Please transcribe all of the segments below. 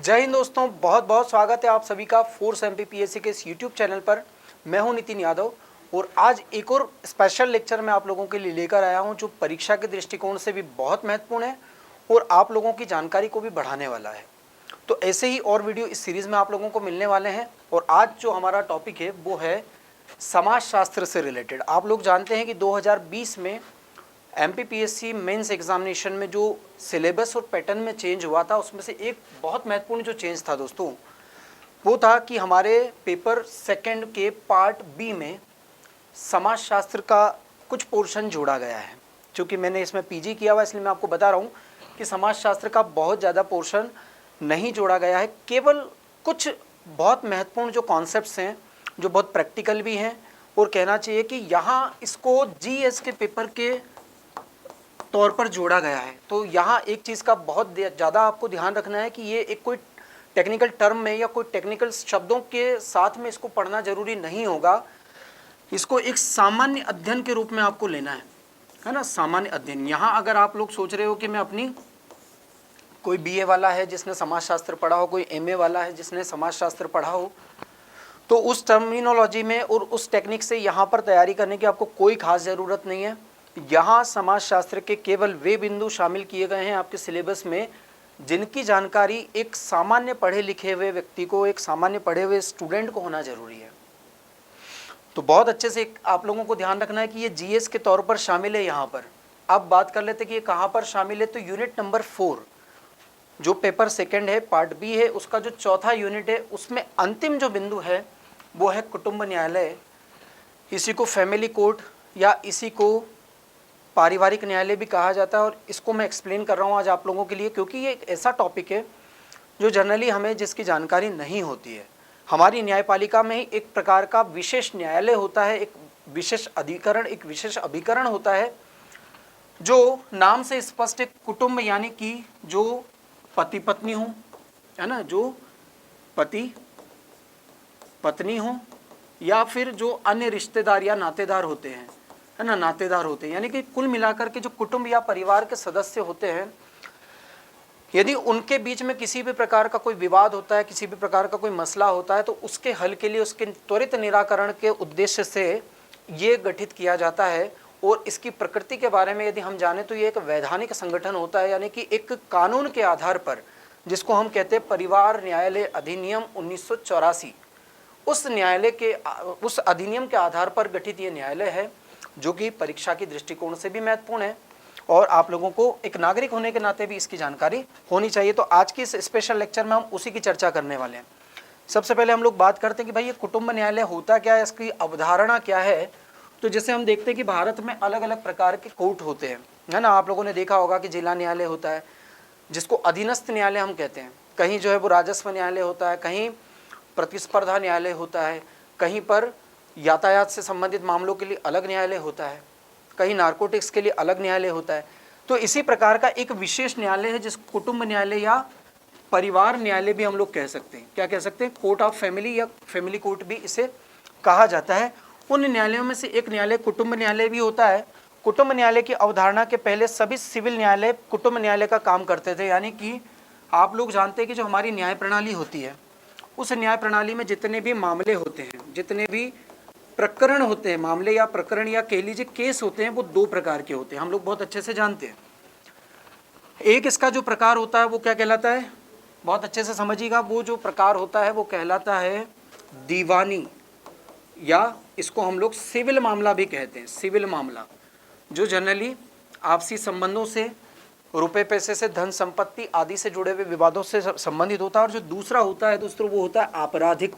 जय हिंद दोस्तों, बहुत बहुत स्वागत है आप सभी का फोर्स एमपीपीएससी के इस यूट्यूब चैनल पर। मैं हूं नितिन यादव और आज एक और स्पेशल लेक्चर मैं आप लोगों के लिए लेकर आया हूं जो परीक्षा के दृष्टिकोण से भी बहुत महत्वपूर्ण है और आप लोगों की जानकारी को भी बढ़ाने वाला है। तो ऐसे ही और वीडियो इस सीरीज़ में आप लोगों को मिलने वाले हैं और आज जो हमारा टॉपिक है वो है समाजशास्त्र से रिलेटेड। आप लोग जानते हैं कि 2020 में एमपीपीएससी मेंस एग्जामिनेशन में जो सिलेबस और पैटर्न में चेंज हुआ था उसमें से एक बहुत महत्वपूर्ण जो चेंज था दोस्तों वो था कि हमारे पेपर सेकंड के पार्ट बी में समाजशास्त्र का कुछ पोर्शन जोड़ा गया है। क्योंकि मैंने इसमें पीजी किया हुआ इसलिए मैं आपको बता रहा हूँ कि समाजशास्त्र का बहुत ज़्यादा पोर्शन नहीं जोड़ा गया है। केवल कुछ बहुत महत्वपूर्ण जो कॉन्सेप्ट्स हैं जो बहुत प्रैक्टिकल भी हैं और कहना चाहिए कि यहाँ इसको जीएस के पेपर के तौर पर जोड़ा गया है। तो यहाँ एक चीज़ का बहुत ज़्यादा आपको ध्यान रखना है कि ये एक कोई टेक्निकल टर्म में या कोई टेक्निकल शब्दों के साथ में इसको पढ़ना जरूरी नहीं होगा। इसको एक सामान्य अध्ययन के रूप में आपको लेना है ना, सामान्य अध्ययन। यहाँ अगर आप लोग सोच रहे हो कि मैं अपनी कोई बीए वाला है जिसने समाजशास्त्र पढ़ा हो, कोई एमए वाला है जिसने समाजशास्त्र पढ़ा हो, तो उस टर्मिनोलॉजी में और उस टेक्निक से यहाँ पर तैयारी करने की आपको कोई खास ज़रूरत नहीं है। यहाँ समाजशास्त्र के केवल वे बिंदु शामिल किए गए हैं आपके सिलेबस में जिनकी जानकारी एक सामान्य पढ़े लिखे हुए व्यक्ति को, एक सामान्य पढ़े हुए स्टूडेंट को होना जरूरी है। तो बहुत अच्छे से आप लोगों को ध्यान रखना है कि ये जीएस के तौर पर शामिल है। यहाँ पर अब बात कर लेते कि ये कहाँ पर शामिल है। तो यूनिट नंबर 4 जो पेपर सेकंड है, पार्ट बी है, उसका जो चौथा यूनिट है उसमें अंतिम जो बिंदु है वो है कुटुंब न्यायालय। इसी को फैमिली कोर्ट या इसी को पारिवारिक न्यायालय भी कहा जाता है और इसको मैं एक्सप्लेन कर रहा हूँ आज आप लोगों के लिए क्योंकि ये एक ऐसा टॉपिक है जो जनरली हमें जिसकी जानकारी नहीं होती है। हमारी न्यायपालिका में ही एक प्रकार का विशेष न्यायालय होता है, एक विशेष अधिकरण, एक विशेष अभिकरण होता है जो नाम से स्पष्ट है कुटुंब, यानी कि जो पति पत्नी हो, है ना, जो पति पत्नी हो या फिर जो अन्य रिश्तेदार या नातेदार होते हैं, है ना, नातेदार होते हैं, यानी कि कुल मिलाकर के जो कुटुंब या परिवार के सदस्य होते हैं, यदि उनके बीच में किसी भी प्रकार का कोई विवाद होता है, किसी भी प्रकार का कोई मसला होता है, तो उसके हल के लिए, उसके त्वरित निराकरण के उद्देश्य से ये गठित किया जाता है। और इसकी प्रकृति के बारे में यदि हम जाने तो ये एक वैधानिक संगठन होता है, यानी कि एक कानून के आधार पर, जिसको हम कहते हैं परिवार न्यायालय अधिनियम 1984, उस न्यायालय के, उस अधिनियम के आधार पर गठित ये न्यायालय है जो कि परीक्षा के दृष्टिकोण से भी महत्वपूर्ण है और आप लोगों को एक नागरिक होने के नाते भी इसकी जानकारी होनी चाहिए। तो आज की इस स्पेशल लेक्चर में हम उसी की चर्चा करने वाले हैं। सबसे पहले हम लोग बात करते हैं कि भाई ये कुटुंब न्यायालय होता क्या है, इसकी अवधारणा क्या है। तो जैसे हम देखते हैं कि भारत में अलग अलग प्रकार के कोर्ट होते हैं, है ना। आप लोगों ने देखा होगा कि जिला न्यायालय होता है जिसको अधीनस्थ न्यायालय हम कहते हैं, कहीं जो है वो राजस्व न्यायालय होता है, कहीं प्रतिस्पर्धा न्यायालय होता है, कहीं पर यातायात से संबंधित मामलों के लिए अलग न्यायालय होता है, कहीं नारकोटिक्स के लिए अलग न्यायालय होता है। तो इसी प्रकार का एक विशेष न्यायालय है जिसको कुटुंब न्यायालय या परिवार न्यायालय भी हम लोग कह सकते हैं। क्या कह सकते हैं? कोर्ट ऑफ फैमिली या फैमिली कोर्ट भी इसे कहा जाता है। उन न्यायालयों में से एक न्यायालय कुटुंब न्यायालय भी होता है। कुटुंब न्यायालय की अवधारणा के पहले सभी सिविल न्यायालय कुटुंब न्यायालय का काम करते थे, यानी कि आप लोग जानते हैं कि जो हमारी न्याय प्रणाली होती है उस न्याय प्रणाली में जितने भी मामले होते हैं, जितने भी प्रकरण होते हैं, मामले या प्रकरण या कह लीजिए केस होते हैं, वो दो प्रकार के होते हैं, हम लोग बहुत अच्छे से जानते हैं। एक इसका जो प्रकार होता है वो क्या कहलाता है, बहुत अच्छे से समझिएगा। वो जो प्रकार होता है वो कहलाता है दीवानी, या इसको हम लोग सिविल मामला भी कहते हैं। सिविल मामला जो जनरली आपसी संबंधों से, रुपए पैसे से, धन संपत्ति आदि से जुड़े हुए विवादों से संबंधित होता है। और जो दूसरा होता है दोस्तों वो होता है आपराधिक।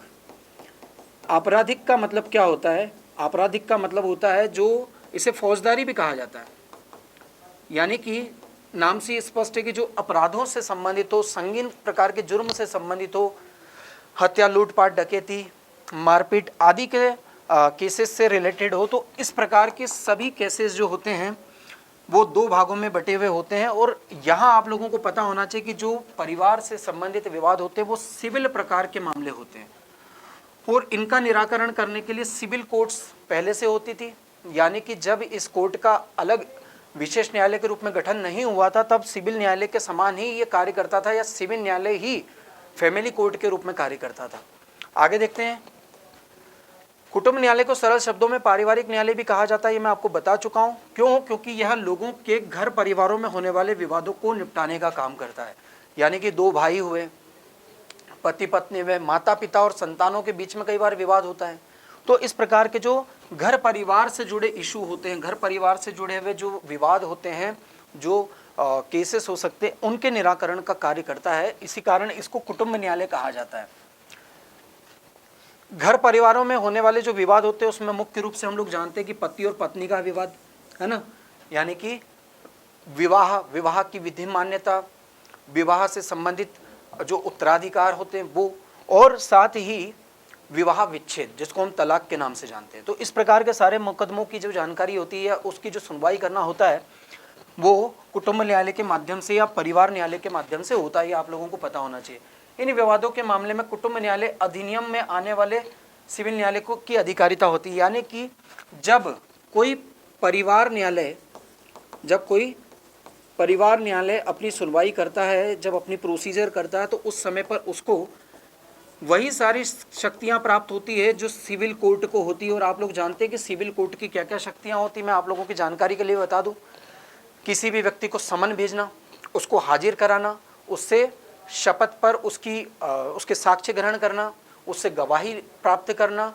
आपराधिक का मतलब क्या होता है? आपराधिक का मतलब होता है जो, इसे फौजदारी भी कहा जाता है, यानी कि नाम से स्पष्ट है कि जो अपराधों से संबंधित हो, संगीन प्रकार के जुर्म से संबंधित हो, हत्या, लूटपाट, डकैती, मारपीट आदि के केसेस से रिलेटेड हो। तो इस प्रकार के सभी केसेस जो होते हैं वो दो भागों में बटे हुए होते हैं। और यहाँ आप लोगों को पता होना चाहिए कि जो परिवार से संबंधित विवाद होते हैं वो सिविल प्रकार के मामले होते हैं और इनका निराकरण करने के लिए सिविल कोर्ट्स पहले से होती थी, यानी कि जब इस कोर्ट का अलग विशेष न्यायालय के रूप में गठन नहीं हुआ था तब सिविल न्यायालय के समान ही ये कार्य करता था, या सिविल न्यायालय ही फैमिली कोर्ट के रूप में कार्य करता था। आगे देखते हैं। कुटुंब न्यायालय को सरल शब्दों में पारिवारिक न्यायालय भी कहा जाता है, ये मैं आपको बता चुका हूँ। क्यों? क्योंकि यह लोगों के घर परिवारों में होने वाले विवादों को निपटाने का काम करता है। यानी कि दो भाई हुए, पति पत्नी हुए, माता पिता और संतानों के बीच में कई बार विवाद होता है। तो इस प्रकार के जो घर परिवार से जुड़े इशू होते हैं, घर परिवार से जुड़े हुए जो विवाद होते हैं, जो केसेस हो सकते हैं, उनके निराकरण का कार्य करता है। इसी कारण इसको कुटुंब न्यायालय कहा जाता है। घर परिवारों में होने वाले जो विवाद होते हैं उसमें मुख्य रूप से हम लोग जानते हैं कि पति और पत्नी का विवाद है ना, यानी कि विवाह की विधि मान्यता, विवाह से संबंधित जो उत्तराधिकार होते हैं वो, और साथ ही विवाह विच्छेद जिसको हम तलाक के नाम से जानते हैं। तो इस प्रकार के सारे मुकदमों की जो जानकारी होती है, उसकी जो सुनवाई करना होता है, वो कुटुंब न्यायालय के माध्यम से या परिवार न्यायालय के माध्यम से होता है। ये आप लोगों को पता होना चाहिए। इन विवादों के मामले में कुटुंब न्यायालय अधिनियम में आने वाले सिविल न्यायालय को की अधिकारिता होती है। यानी कि जब कोई परिवार न्यायालय अपनी सुनवाई करता है, जब अपनी प्रोसीजर करता है, तो उस समय पर उसको वही सारी शक्तियां प्राप्त होती है जो सिविल कोर्ट को होती है। और आप लोग जानते हैं कि सिविल कोर्ट की क्या क्या शक्तियां होती हैं। मैं आप लोगों की जानकारी के लिए बता दूं। किसी भी व्यक्ति को समन भेजना, उसको हाजिर कराना, उससे शपथ पर उसके साक्ष्य ग्रहण करना, उससे गवाही प्राप्त करना,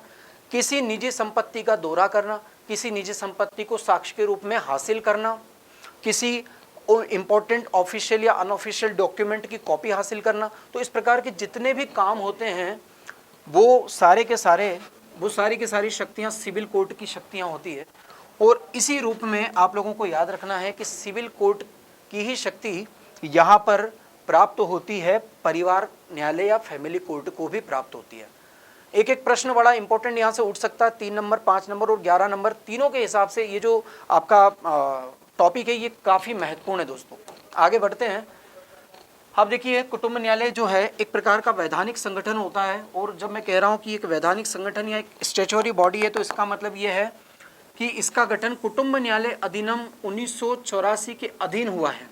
किसी निजी संपत्ति का दौरा करना, किसी निजी संपत्ति को साक्ष्य के रूप में हासिल करना, किसी इम्पोर्टेंट ऑफिशियल या अनऑफिशियल डॉक्यूमेंट की कॉपी हासिल करना। तो इस प्रकार के जितने भी काम होते हैं वो सारी की सारी शक्तियां सिविल कोर्ट की शक्तियां होती है। और इसी रूप में आप लोगों को याद रखना है कि सिविल कोर्ट की ही शक्ति यहाँ पर प्राप्त होती है, परिवार न्यायालय या फैमिली कोर्ट को भी प्राप्त होती है। एक एक प्रश्न बड़ा इंपॉर्टेंट यहाँ से उठ सकता है। 3 नंबर, 5 नंबर और 11 नंबर, तीनों के हिसाब से ये जो आपका टॉपिक है ये काफ़ी महत्वपूर्ण है दोस्तों। आगे बढ़ते हैं। अब देखिए, कुटुंब न्यायालय जो है एक प्रकार का वैधानिक संगठन होता है। और जब मैं कह रहा हूँ कि एक वैधानिक संगठन या एक स्टैच्यूटरी बॉडी है, तो इसका मतलब ये है कि इसका गठन कुटुंब न्यायालय अधिनियम 1984 के अधीन हुआ है।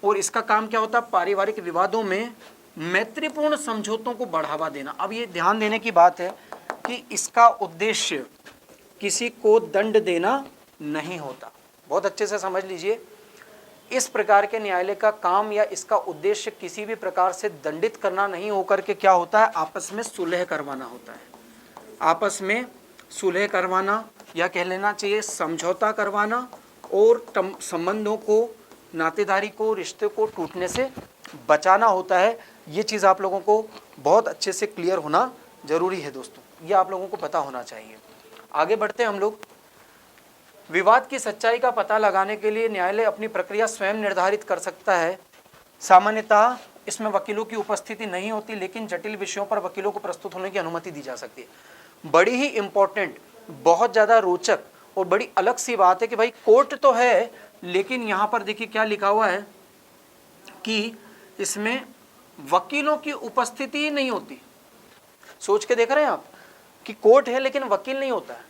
और इसका काम क्या होता है? पारिवारिक विवादों में मैत्रीपूर्ण समझौतों को बढ़ावा देना। अब ये ध्यान देने की बात है कि इसका उद्देश्य किसी को दंड देना नहीं होता। बहुत अच्छे से समझ लीजिए, इस प्रकार के न्यायालय का काम या इसका उद्देश्य किसी भी प्रकार से दंडित करना नहीं होकर के क्या होता है? आपस में सुलह करवाना होता है। आपस में सुलह करवाना, या कह लेना चाहिए समझौता करवाना, और संबंधों को, नातेदारी को, रिश्ते को टूटने से बचाना होता है। ये चीज़ आप लोगों को बहुत अच्छे से क्लियर होना जरूरी है दोस्तों, ये आप लोगों को पता होना चाहिए। आगे बढ़ते हैं हम लोग। विवाद की सच्चाई का पता लगाने के लिए न्यायालय अपनी प्रक्रिया स्वयं निर्धारित कर सकता है। सामान्यतः इसमें वकीलों की उपस्थिति नहीं होती, लेकिन जटिल विषयों पर वकीलों को प्रस्तुत होने की अनुमति दी जा सकती है। बड़ी ही इंपॉर्टेंट, बहुत ज़्यादा रोचक और बड़ी अलग सी बात है कि भाई कोर्ट तो है, लेकिन यहाँ पर देखिए क्या लिखा हुआ है कि इसमें वकीलों की उपस्थिति ही नहीं होती। सोच के देख रहे हैं आप कि कोर्ट है लेकिन वकील नहीं होता है।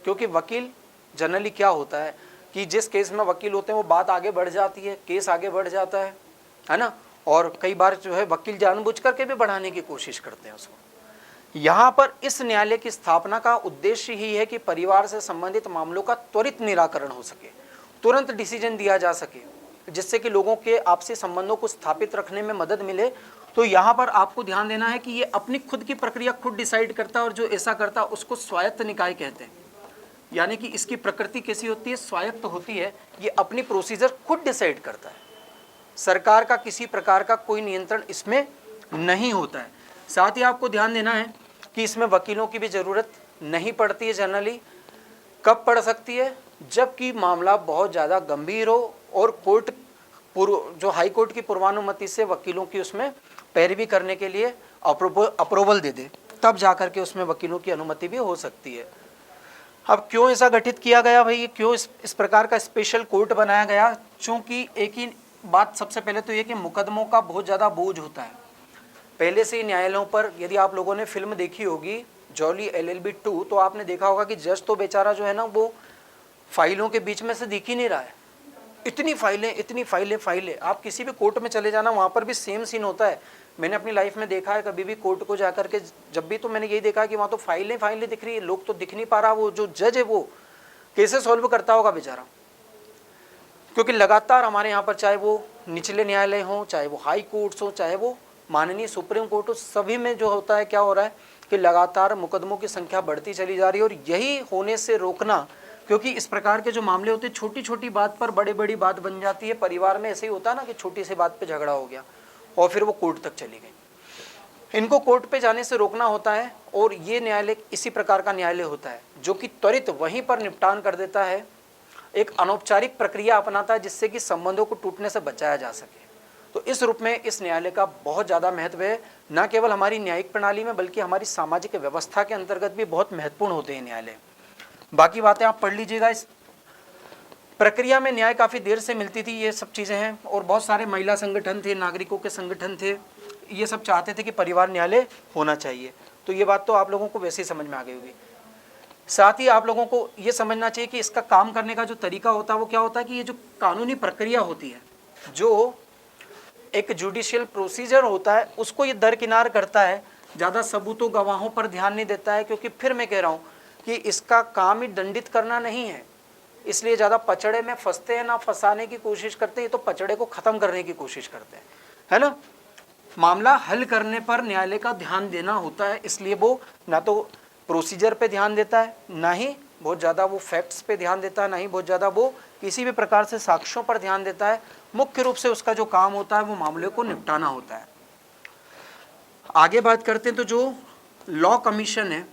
क्योंकि वकील जनरली क्या होता है कि जिस केस में वकील होते हैं वो बात आगे बढ़ जाती है, केस आगे बढ़ जाता है ना। और कई बार जो है वकील जानबूझ करके भी बढ़ाने की कोशिश करते हैं उसको। यहाँ पर इस न्यायालय की स्थापना का उद्देश्य ही है कि परिवार से संबंधित मामलों का त्वरित निराकरण हो सके, तुरंत डिसीजन दिया जा सके, जिससे कि लोगों के आपसी संबंधों को स्थापित रखने में मदद मिले। तो यहाँ पर आपको ध्यान देना है कि ये अपनी खुद की प्रक्रिया खुद डिसाइड करता है, और जो ऐसा करता है उसको स्वायत्त निकाय कहते हैं। यानी कि इसकी प्रकृति कैसी होती है? स्वायत्त होती है। ये अपनी प्रोसीजर खुद डिसाइड करता है। सरकार का किसी प्रकार का कोई नियंत्रण इसमें नहीं होता है। साथ ही आपको ध्यान देना है कि इसमें वकीलों की भी ज़रूरत नहीं पड़ती है जनरली। कब पड़ सकती है? जबकि मामला बहुत ज़्यादा गंभीर हो और कोर्ट जो हाई कोर्ट की पूर्वानुमति से वकीलों की उसमें पैरवी करने के लिए अप्रूवल दे दे, तब जाकर के उसमें वकीलों की अनुमति भी हो सकती है। अब क्यों ऐसा गठित किया गया भाई? क्यों इस प्रकार का स्पेशल कोर्ट बनाया गया? क्योंकि एक ही बात सबसे पहले तो ये कि मुकदमों का बहुत ज़्यादा बोझ होता है पहले से ही न्यायालयों पर। यदि आप लोगों ने फिल्म देखी होगी जॉली LLB 2, तो आपने देखा होगा कि जज तो बेचारा जो है ना वो फाइलों के बीच में से दिख ही नहीं रहा है। इतनी फाइलें फाइलें। आप किसी भी कोर्ट में चले जाना, वहाँ पर भी सेम सीन होता है। मैंने अपनी लाइफ में देखा है, कभी भी कोर्ट को जाकर के जब भी, तो मैंने यही देखा कि वहाँ तो फाइलें दिख रही है, लोग तो दिख नहीं पा रहा, वो जो जज है वो कैसे सॉल्व करता होगा बेचारा। क्योंकि लगातार हमारे यहाँ पर चाहे वो निचले न्यायालय हों, चाहे वो हाई कोर्ट्स हों, चाहे वो माननीय सुप्रीम कोर्ट हो, सभी में जो होता है क्या हो रहा है कि लगातार मुकदमों की संख्या बढ़ती चली जा रही है। और यही होने से रोकना, क्योंकि इस प्रकार के जो मामले होते हैं छोटी छोटी बात पर बड़ी बड़ी बात बन जाती है। परिवार में ऐसे ही होता है ना कि छोटी सी बात पे झगड़ा हो गया और फिर वो कोर्ट तक चली गई। इनको कोर्ट पे जाने से रोकना होता है। और ये न्यायालय इसी प्रकार का न्यायालय होता है जो कि त्वरित वहीं पर निपटान कर देता है, एक अनौपचारिक प्रक्रिया अपनाता है जिससे कि संबंधों को टूटने से बचाया जा सके। तो इस रूप में इस न्यायालय का बहुत ज़्यादा महत्व है, न केवल हमारी न्यायिक प्रणाली में बल्कि हमारी सामाजिक व्यवस्था के अंतर्गत भी बहुत महत्वपूर्ण होते हैं न्यायालय। बाकी बातें आप पढ़ लीजिएगा। इस प्रक्रिया में न्याय काफ़ी देर से मिलती थी, ये सब चीज़ें हैं। और बहुत सारे महिला संगठन थे, नागरिकों के संगठन थे, ये सब चाहते थे कि परिवार न्यायालय होना चाहिए। तो ये बात तो आप लोगों को वैसे ही समझ में आ गई होगी। साथ ही आप लोगों को ये समझना चाहिए कि इसका काम करने का जो तरीका होता है वो क्या होता है कि ये जो कानूनी प्रक्रिया होती है, जो एक जुडिशियल प्रोसीजर होता है, उसको ये दरकिनार करता है, ज़्यादा सबूतों गवाहों पर ध्यान नहीं देता है। क्योंकि फिर मैं कह रहा हूँ कि इसका काम ही दंडित करना नहीं है, इसलिए ज़्यादा पचड़े में फंसते हैं, ना फंसाने की कोशिश करते हैं, तो पचड़े को ख़त्म करने की कोशिश करते हैं, है ना। मामला हल करने पर न्यायालय का ध्यान देना होता है, इसलिए वो ना तो प्रोसीजर पे ध्यान देता है, ना ही बहुत ज़्यादा वो फैक्ट्स पे ध्यान देता है, ना ही बहुत ज़्यादा वो किसी भी प्रकार से साक्ष्यों पर ध्यान देता है। मुख्य रूप से उसका जो काम होता है वो मामले को निपटाना होता है। आगे बात करते हैं तो जो लॉ कमीशन है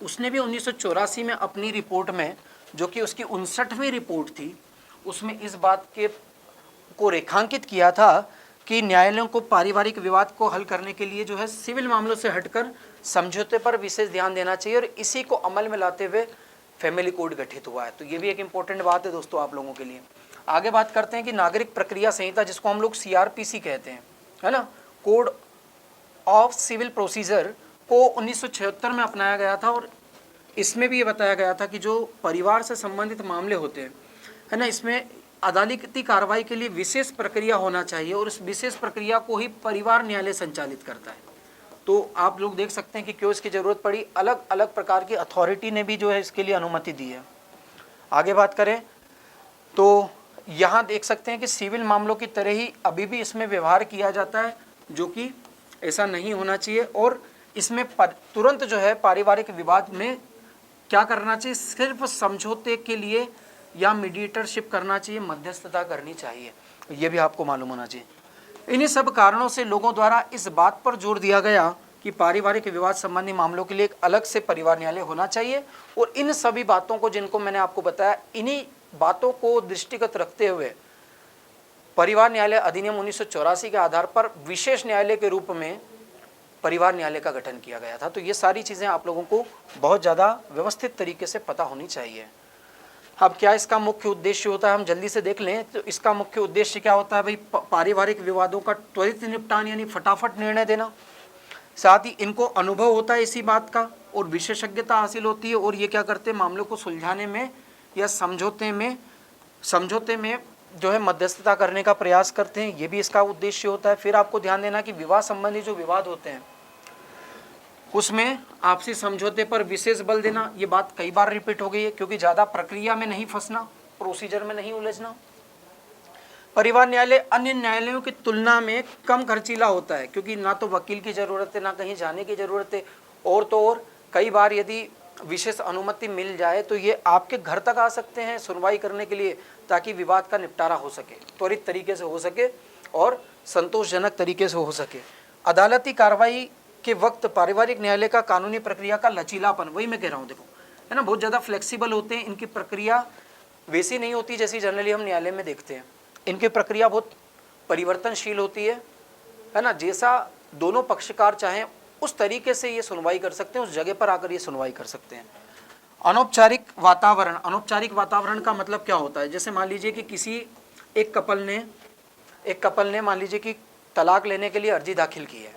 उसने भी 1984 में अपनी रिपोर्ट में, जो कि उसकी 59वीं रिपोर्ट थी, उसमें इस बात के को रेखांकित किया था कि न्यायालयों को पारिवारिक विवाद को हल करने के लिए जो है सिविल मामलों से हटकर समझौते पर विशेष ध्यान देना चाहिए। और इसी को अमल में लाते हुए फैमिली कोड गठित हुआ है। तो ये भी एक इम्पोर्टेंट बात है दोस्तों आप लोगों के लिए। आगे बात करते हैं कि नागरिक प्रक्रिया संहिता, जिसको हम लोग CRPC कहते हैं, है ना, कोड ऑफ सिविल प्रोसीजर, को 1976 में अपनाया गया था। और इसमें भी ये बताया गया था कि जो परिवार से संबंधित मामले होते हैं, है ना, इसमें अदालती कार्रवाई के लिए विशेष प्रक्रिया होना चाहिए और इस विशेष प्रक्रिया को ही परिवार न्यायालय संचालित करता है। तो आप लोग देख सकते हैं कि क्यों इसकी ज़रूरत पड़ी। अलग अलग प्रकार की अथॉरिटी ने भी जो है इसके लिए अनुमति दी है। आगे बात करें तो यहाँ देख सकते हैं कि सिविल मामलों की तरह ही अभी भी इसमें व्यवहार किया जाता है, जो कि ऐसा नहीं होना चाहिए। और इसमें तुरंत जो है पारिवारिक विवाद में क्या करना चाहिए, सिर्फ समझौते के लिए या मीडिएटरशिप करना चाहिए, मध्यस्थता करनी चाहिए, ये भी आपको मालूम होना चाहिए। इन्हीं सब कारणों से लोगों द्वारा इस बात पर जोर दिया गया कि पारिवारिक विवाद संबंधी मामलों के लिए एक अलग से परिवार न्यायालय होना चाहिए। और इन सभी बातों को, जिनको मैंने आपको बताया, इन्हीं बातों को दृष्टिगत रखते हुए परिवार न्यायालय अधिनियम 1984 के आधार पर विशेष न्यायालय के रूप में परिवार न्यायालय का गठन किया गया था। तो ये सारी चीज़ें आप लोगों को बहुत ज़्यादा व्यवस्थित तरीके से पता होनी चाहिए। अब क्या इसका मुख्य उद्देश्य होता है, हम जल्दी से देख लें। तो इसका मुख्य उद्देश्य क्या होता है भाई, पारिवारिक विवादों का त्वरित निपटान, यानी फटाफट निर्णय देना। साथ ही इनको अनुभव होता है इसी बात का और विशेषज्ञता हासिल होती है। और ये क्या करते हैं, मामलों को सुलझाने में या समझौते में जो है मध्यस्थता करने का प्रयास करते हैं, ये भी इसका उद्देश्य होता है। फिर आपको ध्यान देना कि विवाह संबंधी जो विवाद होते हैं उसमें आपसी समझौते पर विशेष बल देना। ये बात कई बार रिपीट हो गई है, क्योंकि ज़्यादा प्रक्रिया में नहीं फंसना, प्रोसीजर में नहीं उलझना। परिवार न्यायालय अन्य न्यायालयों की तुलना में कम खर्चीला होता है, क्योंकि ना तो वकील की ज़रूरत है, ना कहीं जाने की ज़रूरत है। और तो और कई बार यदि विशेष अनुमति मिल जाए तो ये आपके घर तक आ सकते हैं सुनवाई करने के लिए, ताकि विवाद का निपटारा हो सके, त्वरित तरीके से हो सके और संतोषजनक तरीके से हो सके। अदालती कार्रवाई के वक्त पारिवारिक न्यायालय का कानूनी प्रक्रिया का लचीलापन, वही मैं कह रहा हूँ, देखो है ना, बहुत ज़्यादा फ्लेक्सिबल होते हैं। इनकी प्रक्रिया वैसी नहीं होती जैसी जनरली हम न्यायालय में देखते हैं। इनकी प्रक्रिया बहुत परिवर्तनशील होती है ना। जैसा दोनों पक्षकार चाहें उस तरीके से ये सुनवाई कर सकते हैं, उस जगह पर आकर ये सुनवाई कर सकते हैं। अनौपचारिक वातावरण, अनौपचारिक वातावरण का मतलब क्या होता है, जैसे मान लीजिए कि किसी एक कपल ने मान लीजिए कि तलाक लेने के लिए अर्जी दाखिल की है,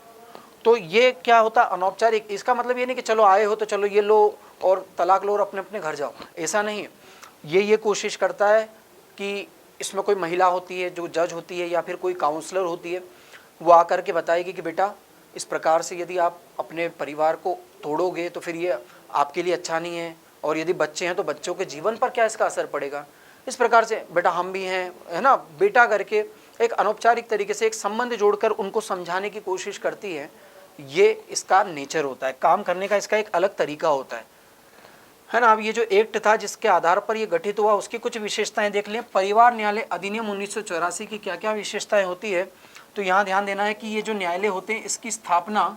तो ये क्या होता है अनौपचारिक। इसका मतलब ये नहीं कि चलो आए हो तो चलो ये लो और तलाक लो और अपने अपने घर जाओ, ऐसा नहीं है। ये कोशिश करता है कि इसमें कोई महिला होती है जो जज होती है या फिर कोई काउंसलर होती है, वो आकर के बताएगी कि बेटा इस प्रकार से यदि आप अपने परिवार को तोड़ोगे तो फिर ये आपके लिए अच्छा नहीं है, और यदि बच्चे हैं तो बच्चों के जीवन पर क्या इसका असर पड़ेगा। इस प्रकार से बेटा हम भी हैं, है ना, बेटा करके एक अनौपचारिक तरीके से एक संबंध जोड़कर उनको समझाने की कोशिश करती है। ये इसका नेचर होता है, काम करने का इसका एक अलग तरीका होता है ना। अब ये जो एक्ट था जिसके आधार पर ये गठित हुआ, उसकी कुछ विशेषताएं देख लें। परिवार न्यायालय अधिनियम 1984 की क्या क्या विशेषताएं होती है, तो यहाँ ध्यान देना है कि ये जो न्यायालय होते हैं इसकी स्थापना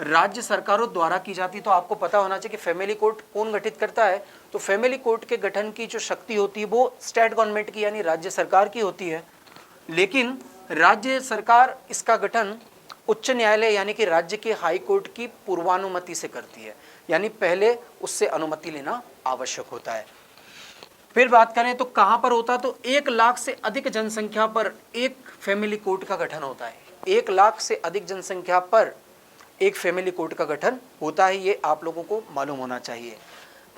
राज्य सरकारों द्वारा की जाती है। तो आपको पता होना चाहिए कि फैमिली कोर्ट कौन गठित करता है, तो फैमिली कोर्ट के गठन की जो शक्ति होती है वो स्टेट गवर्नमेंट की यानी राज्य सरकार की होती है। लेकिन राज्य सरकार इसका गठन उच्च न्यायालय यानी कि राज्य के हाई कोर्ट की पूर्वानुमति से करती है, यानी पहले उससे अनुमति लेना आवश्यक होता है। फिर बात करें तो कहाँ पर होता है, तो 1 लाख से अधिक जनसंख्या पर एक फैमिली कोर्ट का गठन होता है। 1 लाख से अधिक जनसंख्या पर एक फैमिली कोर्ट का गठन होता है, ये आप लोगों को मालूम होना चाहिए।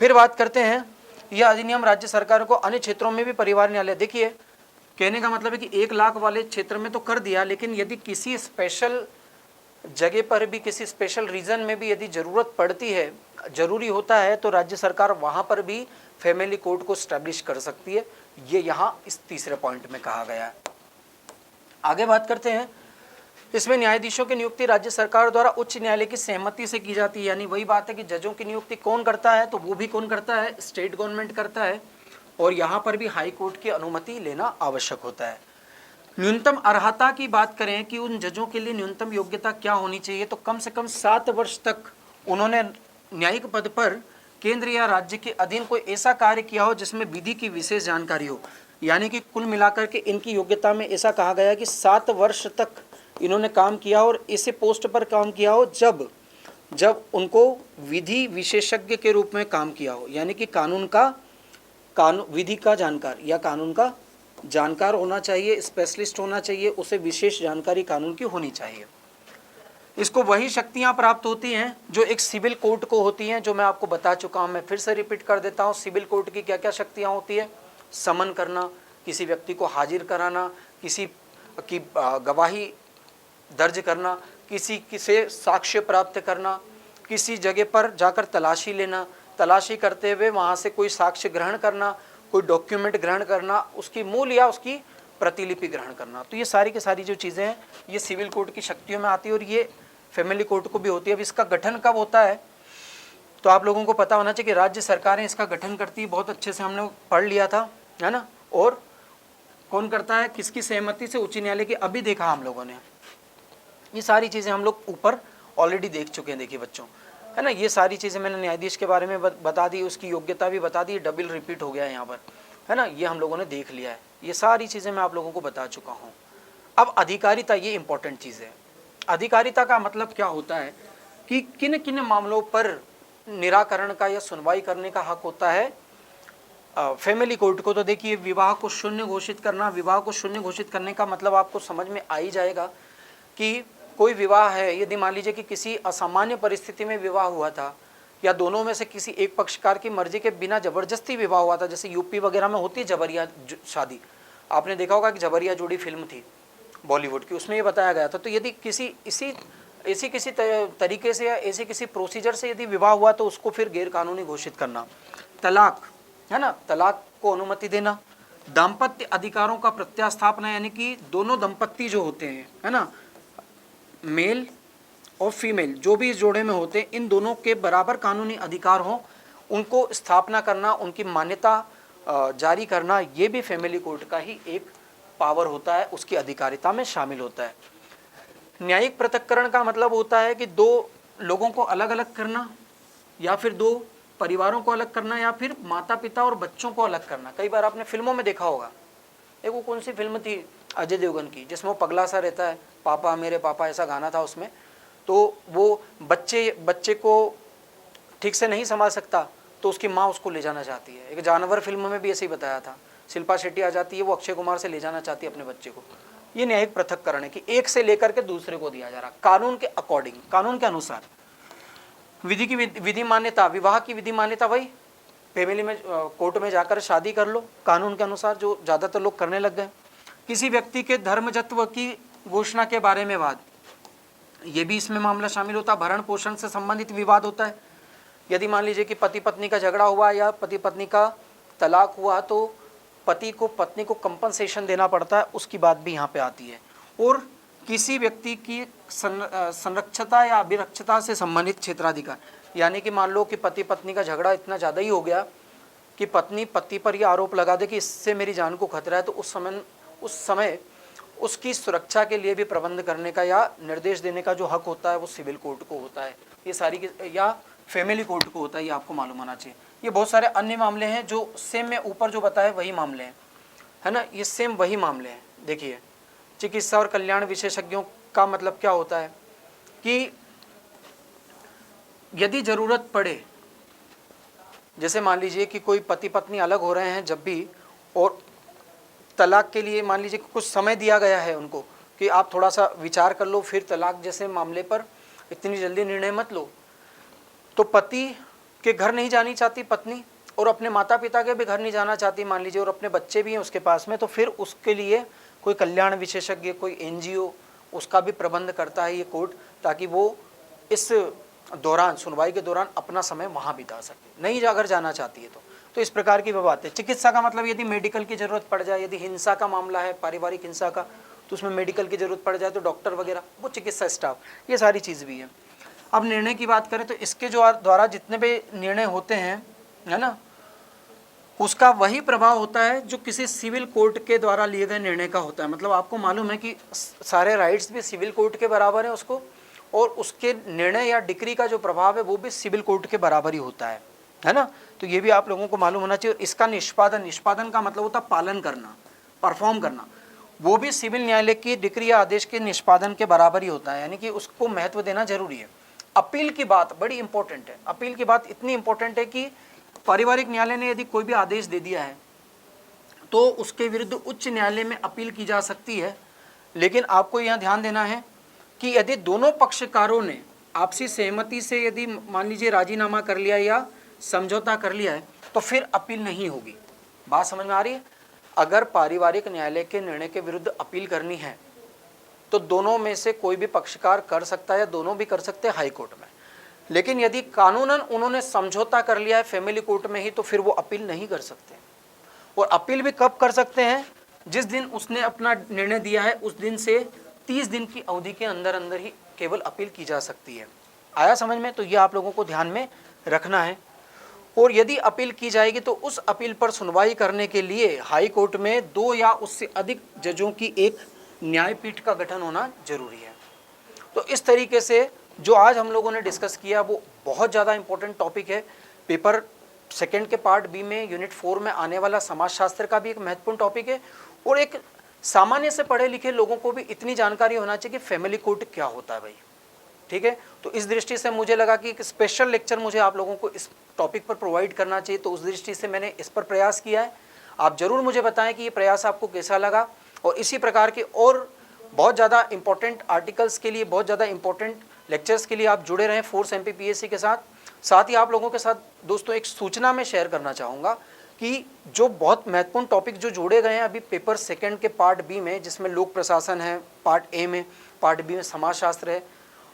फिर बात करते हैं, यह अधिनियम राज्य सरकारों को अन्य क्षेत्रों में भी परिवार न्यायालय, देखिए कहने का मतलब है कि 1 लाख वाले क्षेत्र में तो कर दिया, लेकिन यदि किसी स्पेशल जगह पर भी, किसी स्पेशल रीजन में भी यदि ज़रूरत पड़ती है, जरूरी होता है, तो राज्य सरकार वहाँ पर भी फैमिली कोर्ट को स्टैब्लिश कर सकती है। ये यहाँ इस तीसरे पॉइंट में कहा गया है। आगे बात करते हैं, इसमें न्यायाधीशों की नियुक्ति राज्य सरकार द्वारा उच्च न्यायालय की सहमति से की जाती है। यानी वही बात है कि जजों की नियुक्ति कौन करता है, तो वो भी कौन करता है, स्टेट गवर्नमेंट करता है, और यहाँ पर भी हाई कोर्ट की अनुमति लेना आवश्यक होता है। न्यूनतम अर्हता की बात करें कि उन जजों के लिए न्यूनतम योग्यता क्या होनी चाहिए, तो कम से कम 7 वर्ष तक उन्होंने न्यायिक पद पर केंद्र या राज्य के अधीन कोई ऐसा कार्य किया हो जिसमें विधि की विशेष जानकारी हो। यानी कि कुल मिलाकर के इनकी योग्यता में ऐसा कहा गया कि 7 वर्ष तक इन्होंने काम किया और ऐसे पोस्ट पर काम किया हो जब उनको विधि विशेषज्ञ के रूप में काम किया हो, यानी कि विधि का जानकार या कानून का जानकार होना चाहिए, स्पेशलिस्ट होना चाहिए, उसे विशेष जानकारी कानून की होनी चाहिए। इसको वही शक्तियां प्राप्त होती हैं जो एक सिविल कोर्ट को होती हैं, जो मैं आपको बता चुका हूं। मैं फिर से रिपीट कर देता हूं, सिविल कोर्ट की क्या क्या शक्तियां होती है। समन करना, किसी व्यक्ति को हाजिर कराना, किसी की गवाही दर्ज करना, किसी से साक्ष्य प्राप्त करना, किसी जगह पर जाकर तलाशी लेना, तलाशी करते हुए वहाँ से कोई साक्ष्य ग्रहण करना, कोई डॉक्यूमेंट ग्रहण करना, उसकी मूल या उसकी प्रतिलिपि ग्रहण करना। तो ये सारी की सारी जो चीज़ें हैं ये सिविल कोर्ट की शक्तियों में आती है और ये फैमिली कोर्ट को भी होती है। अब इसका गठन कब होता है, तो आप लोगों को पता होना चाहिए कि राज्य सरकारें इसका गठन करती है। बहुत अच्छे से हमने पढ़ लिया था, है ना। और कौन करता है, किसकी सहमति से, उच्च न्यायालय की। अभी देखा हम लोगों ने, ये सारी चीज़ें हम लोग ऊपर ऑलरेडी देख चुके हैं, देखिए बच्चों, है ना। ये सारी चीज़ें मैंने न्यायाधीश के बारे में बता दी, उसकी योग्यता भी बता दी, डबल रिपीट हो गया है यहाँ पर, है ना। ये हम लोगों ने देख लिया है, ये सारी चीज़ें मैं आप लोगों को बता चुका हूँ। अब अधिकारिता, ये इंपॉर्टेंट चीज़ है। अधिकारिता का मतलब क्या होता है कि किन किन मामलों पर निराकरण का या सुनवाई करने का हक होता है फैमिली कोर्ट को। तो देखिए, विवाह को शून्य घोषित करना। विवाह को शून्य घोषित करने का मतलब आपको समझ में आ ही जाएगा कि कोई विवाह है, यदि मान लीजिए कि किसी असामान्य परिस्थिति में विवाह हुआ था या दोनों में से किसी एक पक्षकार की मर्जी के बिना जबरदस्ती विवाह हुआ था, जैसे यूपी वगैरह में होती है जबरिया शादी। आपने देखा होगा कि जबरिया जोड़ी फिल्म थी बॉलीवुड की, उसमें ये बताया गया था। तो यदि ऐसी किसी तरीके से या ऐसे किसी प्रोसीजर से यदि विवाह हुआ तो उसको फिर गैर कानूनी घोषित करना। तलाक, है ना, तलाक को अनुमति देना। दाम्पत्य अधिकारों का प्रत्यास्थापना, यानी कि दोनों दंपत्ति जो होते हैं, है ना, मेल और फीमेल जो भी इस जोड़े में होते हैं, इन दोनों के बराबर कानूनी अधिकार हों, उनको स्थापना करना, उनकी मान्यता जारी करना, ये भी फैमिली कोर्ट का ही एक पावर होता है, उसकी अधिकारिता में शामिल होता है। न्यायिक पृथक्करण का मतलब होता है कि दो लोगों को अलग अलग करना, या फिर दो परिवारों को अलग करना, या फिर माता पिता और बच्चों को अलग करना। कई बार आपने फिल्मों में देखा होगा, एक वो कौन सी फिल्म थी अजय देवगन की, जिसमें वो पगला सा रहता है, पापा मेरे पापा, ऐसा गाना था उसमें। तो वो बच्चे को ठीक से नहीं संभाल सकता, तो उसकी माँ उसको ले जाना चाहती है। एक जानवर फिल्म में भी ऐसे ही बताया था, शिल्पा शेट्टी आ जाती है, वो अक्षय कुमार से ले जाना चाहती है अपने बच्चे को। ये न्यायिक पृथक्करण है कि एक से लेकर के दूसरे को दिया जा रहा, कानून के अकॉर्डिंग, कानून के अनुसार। विधि की विधि मान्यता, विवाह की विधि मान्यता, वही फैमिली में कोर्ट में जाकर शादी कर लो कानून के अनुसार, जो ज़्यादातर लोग करने लग गए। किसी व्यक्ति के धर्मजत्व की घोषणा के बारे में वाद, ये भी इसमें मामला शामिल होता है। भरण पोषण से संबंधित विवाद होता है। यदि मान लीजिए कि पति पत्नी का झगड़ा हुआ या पति पत्नी का तलाक हुआ तो पति को पत्नी को कंपनसेशन देना पड़ता है, उसकी बात भी यहाँ पे आती है। और किसी व्यक्ति की संरक्षता या अभिरक्षता से संबंधित क्षेत्राधिकार, यानी कि मान लो कि पति पत्नी का झगड़ा इतना ज़्यादा ही हो गया कि पत्नी पति पर यह आरोप लगा दे कि इससे मेरी जान को खतरा है, तो उस समय उसकी सुरक्षा के लिए भी प्रबंध करने का या निर्देश देने का जो हक होता है वो सिविल कोर्ट को होता है। ये सारी या फैमिली कोर्ट को होता है, ये आपको मालूम होना चाहिए। ये बहुत सारे अन्य मामले हैं जो सेम में ऊपर जो बताए वही मामले हैं, है ना, ये सेम वही मामले हैं। देखिए, चिकित्सा और कल्याण विशेषज्ञों का मतलब क्या होता है कि यदि ज़रूरत पड़े, जैसे मान लीजिए कि कोई पति पत्नी अलग हो रहे हैं जब भी, और तलाक के लिए मान लीजिए कुछ समय दिया गया है उनको कि आप थोड़ा सा विचार कर लो, फिर तलाक जैसे मामले पर इतनी जल्दी निर्णय मत लो। तो पति के घर नहीं जानी चाहती पत्नी, और अपने माता पिता के भी घर नहीं जाना चाहती मान लीजिए, और अपने बच्चे भी हैं उसके पास में, तो फिर उसके लिए कोई कल्याण विशेषज्ञ, कोई NGO उसका भी प्रबंध करता है ये कोर्ट, ताकि वो इस दौरान, सुनवाई के दौरान अपना समय वहाँ बिता सके, नहीं अगर जाना चाहती है तो इस प्रकार की वो बात है। चिकित्सा का मतलब यदि मेडिकल की ज़रूरत पड़ जाए, यदि हिंसा का मामला है, पारिवारिक हिंसा का, तो उसमें मेडिकल की ज़रूरत पड़ जाए तो डॉक्टर वगैरह, वो चिकित्सा स्टाफ, ये सारी चीज़ भी है। अब निर्णय की बात करें तो इसके जो द्वारा जितने भी निर्णय होते हैं, है ना, उसका वही प्रभाव होता है जो किसी सिविल कोर्ट के द्वारा लिए गए निर्णय का होता है। मतलब आपको मालूम है कि सारे राइट्स भी सिविल कोर्ट के बराबर है उसको, और उसके निर्णय या डिक्री का जो प्रभाव है वो भी सिविल कोर्ट के बराबर ही होता है ना। तो ये भी आप लोगों को मालूम होना चाहिए। इसका निष्पादन का मतलब होता है पालन करना, परफॉर्म करना, वो भी सिविल न्यायालय की डिक्री या आदेश के निष्पादन के बराबर ही होता है, यानी कि उसको महत्व देना जरूरी है। अपील की बात बड़ी इंपॉर्टेंट है। अपील की बात इतनी इंपॉर्टेंट है कि पारिवारिक न्यायालय ने यदि कोई भी आदेश दे दिया है तो उसके विरुद्ध उच्च न्यायालय में अपील की जा सकती है। लेकिन आपको यहाँ ध्यान देना है कि यदि दोनों पक्षकारों ने आपसी सहमति से यदि मान लीजिए राजीनामा कर लिया या समझौता कर लिया है तो फिर अपील नहीं होगी। बात समझ में आ रही है? अगर पारिवारिक न्यायालय के निर्णय के विरुद्ध अपील करनी है तो दोनों में से कोई भी पक्षकार कर सकता है या दोनों भी कर सकते हैं हाई कोर्ट में। लेकिन यदि कानूनन उन्होंने समझौता कर लिया है फैमिली कोर्ट में ही, तो फिर वो अपील नहीं कर सकते। और अपील भी कब कर सकते हैं? जिस दिन उसने अपना निर्णय दिया है उस दिन से 30 दिन की अवधि के अंदर अंदर ही केवल अपील की जा सकती है। आया समझ में? तो ये आप लोगों को ध्यान में रखना है। और यदि अपील की जाएगी तो उस अपील पर सुनवाई करने के लिए हाई कोर्ट में 2 या उससे अधिक जजों की एक न्यायपीठ का गठन होना जरूरी है। तो इस तरीके से जो आज हम लोगों ने डिस्कस किया वो बहुत ज़्यादा इंपॉर्टेंट टॉपिक है। पेपर सेकंड के पार्ट बी में यूनिट 4 में आने वाला समाजशास्त्र का भी एक महत्वपूर्ण टॉपिक है। और एक सामान्य से पढ़े लिखे लोगों को भी इतनी जानकारी होना चाहिए कि फैमिली कोर्ट क्या होता है भाई। ठीक है, तो इस दृष्टि से मुझे लगा कि एक स्पेशल लेक्चर मुझे आप लोगों को इस टॉपिक पर प्रोवाइड करना चाहिए, तो उस दृष्टि से मैंने इस पर प्रयास किया है। आप ज़रूर मुझे बताएं कि ये प्रयास आपको कैसा लगा। और इसी प्रकार के और बहुत ज़्यादा इंपॉर्टेंट आर्टिकल्स के लिए, बहुत ज़्यादा इंपॉर्टेंट लेक्चर्स के लिए आप जुड़े रहें फोर्स MPPSC के साथ। साथ ही आप लोगों के साथ दोस्तों एक सूचना में शेयर करना चाहूँगा कि जो बहुत महत्वपूर्ण टॉपिक जो जोड़े गए हैं अभी पेपर सेकंड के पार्ट बी में, जिसमें लोक प्रशासन है पार्ट ए में, पार्ट बी में समाजशास्त्र है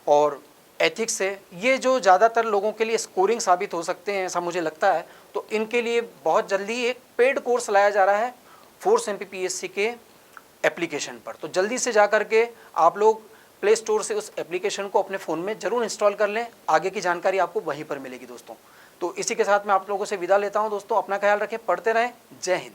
और एथिक्स है, ये जो ज़्यादातर लोगों के लिए स्कोरिंग साबित हो सकते हैं ऐसा मुझे लगता है। तो इनके लिए बहुत जल्दी एक पेड कोर्स लाया जा रहा है फोर्स MPPSC के एप्लीकेशन पर। तो जल्दी से जा कर के आप लोग प्ले स्टोर से उस एप्लीकेशन को अपने फ़ोन में ज़रूर इंस्टॉल कर लें। आगे की जानकारी आपको वहीं पर मिलेगी दोस्तों। तो इसी के साथ मैं आप लोगों से विदा लेता हूं दोस्तों। अपना ख्याल रखें, पढ़ते रहें। जय हिंद।